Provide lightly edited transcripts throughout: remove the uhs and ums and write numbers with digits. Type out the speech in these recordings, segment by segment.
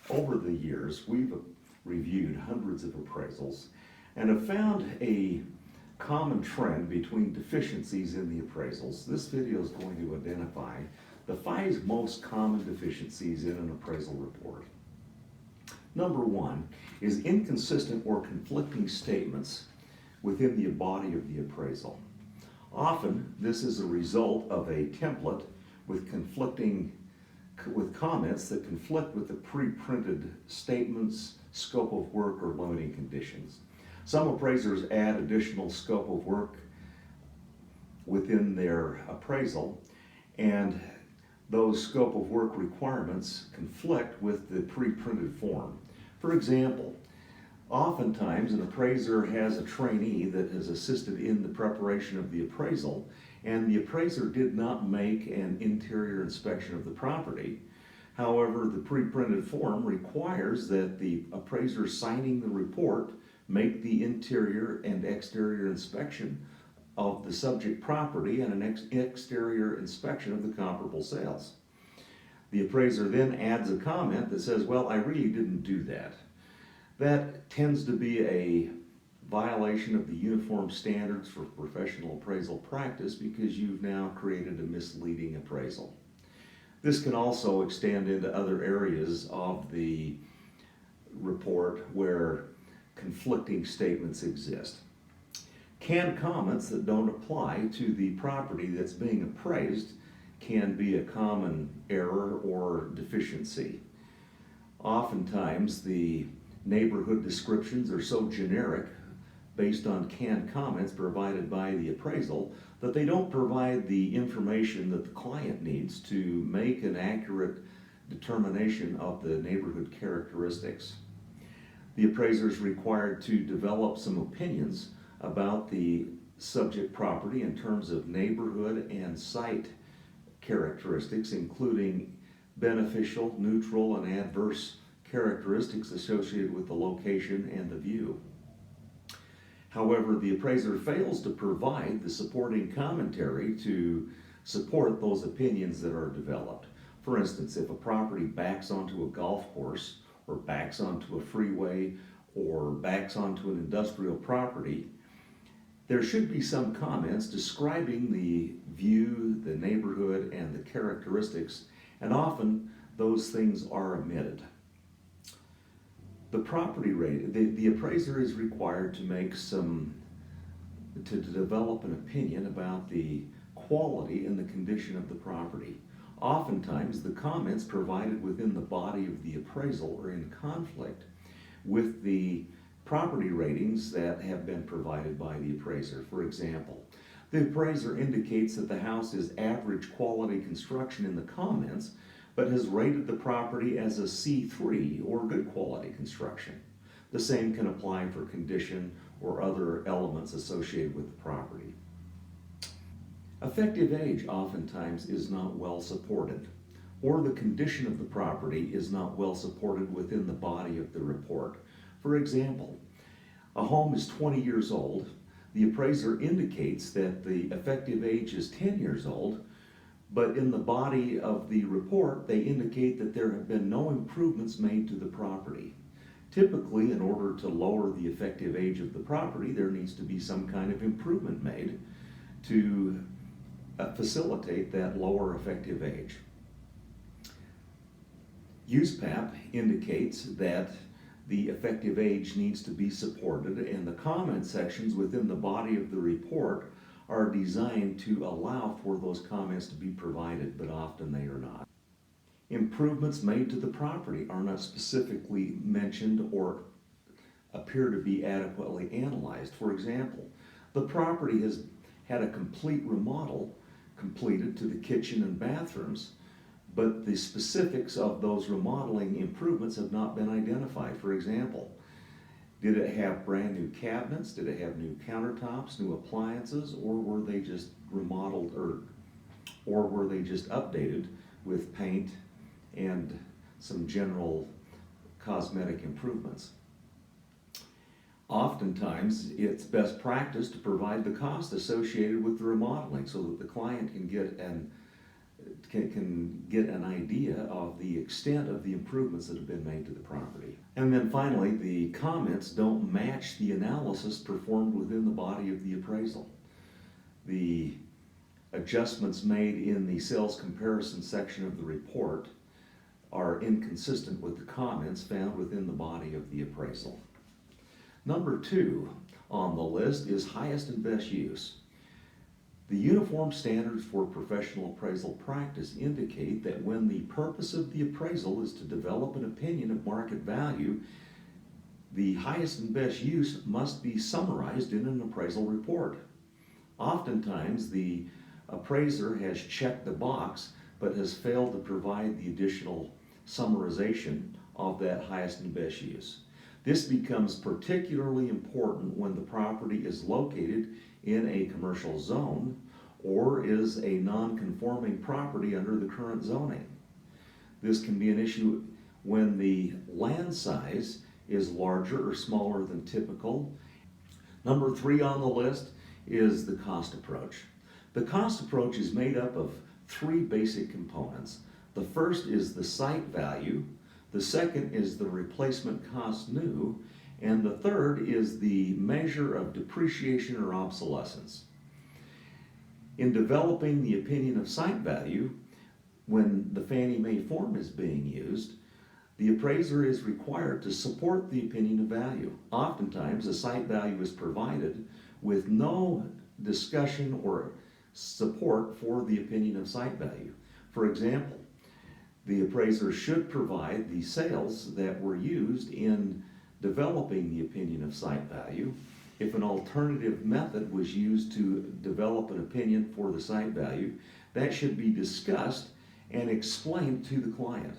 Over the years, we've reviewed hundreds of appraisals and have found a common trend between deficiencies in the appraisals. This video is going to identify the 5 most common deficiencies in an appraisal report. Number 1 is inconsistent or conflicting statements within the body of the appraisal. Often, this is a result of a template with comments that conflict with the pre-printed statements, scope of work, or limiting conditions. Some appraisers add additional scope of work within their appraisal, and those scope of work requirements conflict with the pre-printed form. For example, oftentimes an appraiser has a trainee that has assisted in the preparation of the appraisal, and the appraiser did not make an interior inspection of the property. However, the pre-printed form requires that the appraiser signing the report make the interior and exterior inspection of the subject property and an exterior inspection of the comparable sales. The appraiser then adds a comment that says, well, I really didn't do that. That tends to be a violation of the uniform standards for professional appraisal practice because you've now created a misleading appraisal. This can also extend into other areas of the report where conflicting statements exist. Canned comments that don't apply to the property that's being appraised can be a common error or deficiency. Oftentimes, the neighborhood descriptions are so generic based on canned comments provided by the appraisal that they don't provide the information that the client needs to make an accurate determination of the neighborhood characteristics. The appraiser is required to develop some opinions about the subject property in terms of neighborhood and site characteristics, including beneficial, neutral, and adverse characteristics associated with the location and the view. However, the appraiser fails to provide the supporting commentary to support those opinions that are developed. For instance, if a property backs onto a golf course, or backs onto a freeway, or backs onto an industrial property, there should be some comments describing the view, the neighborhood, and the characteristics, and often those things are omitted. The property rate, the appraiser is required to develop an opinion about the quality and the condition of the property. Oftentimes, the comments provided within the body of the appraisal are in conflict with the property ratings that have been provided by the appraiser. For example, the appraiser indicates that the house is average quality construction in the comments, but has rated the property as a C3 or good quality construction. The same can apply for condition or other elements associated with the property. Effective age oftentimes is not well supported, or the condition of the property is not well supported within the body of the report. For example, a home is 20 years old. The appraiser indicates that the effective age is 10 years old, but in the body of the report, they indicate that there have been no improvements made to the property. Typically, in order to lower the effective age of the property, there needs to be some kind of improvement made to facilitate that lower effective age. USPAP indicates that the effective age needs to be supported, and the comment sections within the body of the report are designed to allow for those comments to be provided, but often they are not. Improvements made to the property are not specifically mentioned or appear to be adequately analyzed. For example, the property has had a complete remodel completed to the kitchen and bathrooms, but the specifics of those remodeling improvements have not been identified. For example, did it have brand new cabinets? Did it have new countertops, new appliances, or were they just remodeled or were they just updated with paint and some general cosmetic improvements? Oftentimes, it's best practice to provide the cost associated with the remodeling so that the client can get can get an idea of the extent of the improvements that have been made to the property. And then finally, the comments don't match the analysis performed within the body of the appraisal. The adjustments made in the sales comparison section of the report are inconsistent with the comments found within the body of the appraisal. Number 2 on the list is highest and best use. The uniform standards for professional appraisal practice indicate that when the purpose of the appraisal is to develop an opinion of market value, the highest and best use must be summarized in an appraisal report. Oftentimes, the appraiser has checked the box but has failed to provide the additional summarization of that highest and best use. This becomes particularly important when the property is located in a commercial zone or is a non-conforming property under the current zoning. This can be an issue when the land size is larger or smaller than typical. Number 3 on the list is the cost approach. The cost approach is made up of 3 basic components. The first is the site value, the second is the replacement cost new, and the third is the measure of depreciation or obsolescence. In developing the opinion of site value, when the Fannie Mae form is being used, the appraiser is required to support the opinion of value. Oftentimes, a site value is provided with no discussion or support for the opinion of site value. For example, the appraiser should provide the sales that were used in developing the opinion of site value. If an alternative method was used to develop an opinion for the site value, that should be discussed and explained to the client.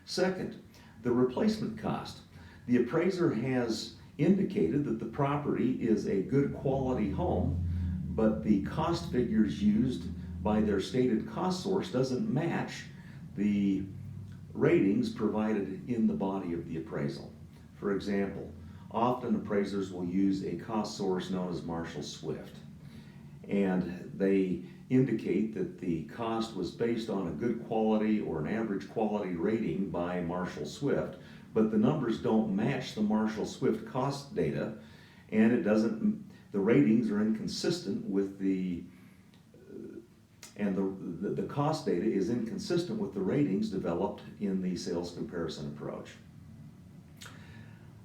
Second, the replacement cost. The appraiser has indicated that the property is a good quality home, but the cost figures used by their stated cost source doesn't match the ratings provided in the body of the appraisal. For example, often appraisers will use a cost source known as Marshall Swift, and they indicate that the cost was based on a good quality or an average quality rating by Marshall Swift, but the numbers don't match the Marshall Swift cost data, and the ratings are inconsistent with the cost data is inconsistent with the ratings developed in the sales comparison approach.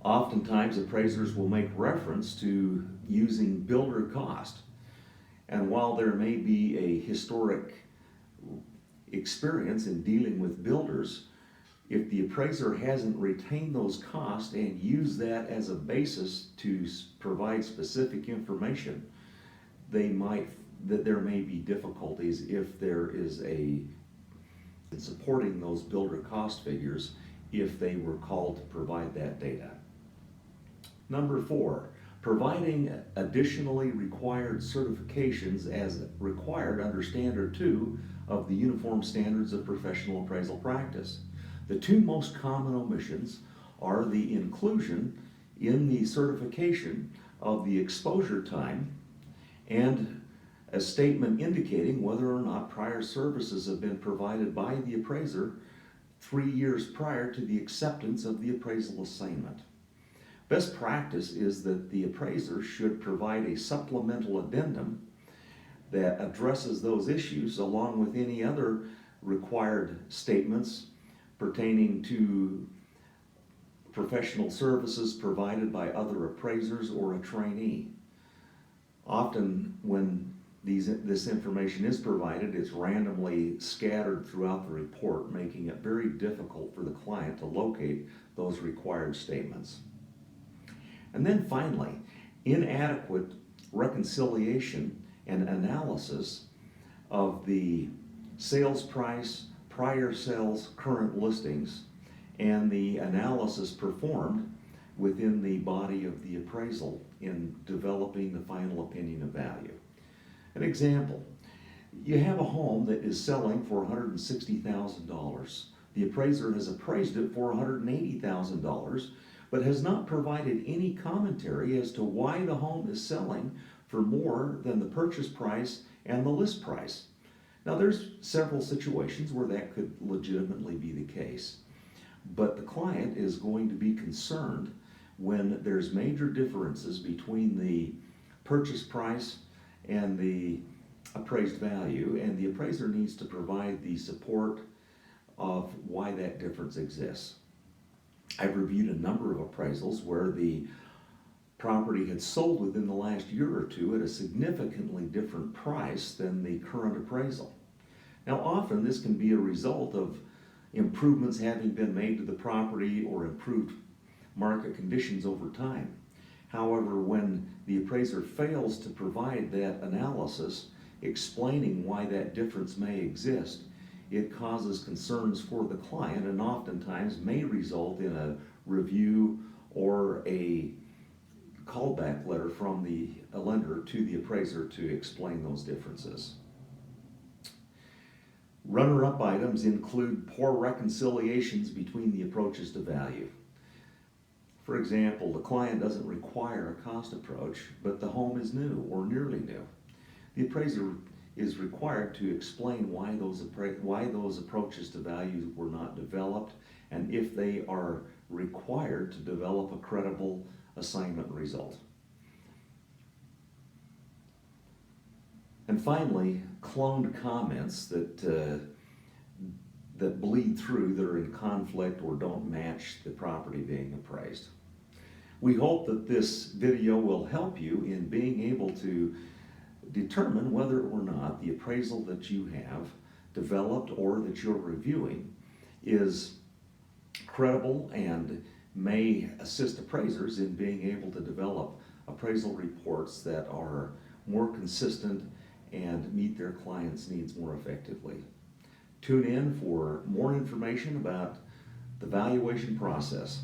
Oftentimes, appraisers will make reference to using builder cost. And while there may be a historic experience in dealing with builders, if the appraiser hasn't retained those costs and used that as a basis to provide specific information, there may be difficulties if there is in supporting those builder cost figures if they were called to provide that data. Number 4, providing additionally required certifications as required under Standard 2 of the Uniform Standards of Professional Appraisal Practice. The 2 most common omissions are the inclusion in the certification of the exposure time and a statement indicating whether or not prior services have been provided by the appraiser 3 years prior to the acceptance of the appraisal assignment. Best practice is that the appraiser should provide a supplemental addendum that addresses those issues along with any other required statements pertaining to professional services provided by other appraisers or a trainee. Often when this information is provided, it's randomly scattered throughout the report, making it very difficult for the client to locate those required statements. And then finally, inadequate reconciliation and analysis of the sales price, prior sales, current listings, and the analysis performed within the body of the appraisal in developing the final opinion of value. An example, you have a home that is selling for $160,000. The appraiser has appraised it for $180,000, but has not provided any commentary as to why the home is selling for more than the purchase price and the list price. Now, there's several situations where that could legitimately be the case, but the client is going to be concerned when there's major differences between the purchase price and the appraised value, and the appraiser needs to provide the support of why that difference exists. I've reviewed a number of appraisals where the property had sold within the last year or two at a significantly different price than the current appraisal. Now, often this can be a result of improvements having been made to the property or improved market conditions over time. However, when the appraiser fails to provide that analysis explaining why that difference may exist, it causes concerns for the client and oftentimes may result in a review or a callback letter from the lender to the appraiser to explain those differences. Runner-up items include poor reconciliations between the approaches to value. For example, the client doesn't require a cost approach, but the home is new or nearly new. The appraiser is required to explain why those approaches to value were not developed, and if they are required to develop a credible assignment result. And finally, cloned comments that bleed through, that are in conflict or don't match the property being appraised. We hope that this video will help you in being able to determine whether or not the appraisal that you have developed or that you're reviewing is credible and may assist appraisers in being able to develop appraisal reports that are more consistent and meet their clients' needs more effectively. Tune in for more information about the valuation process.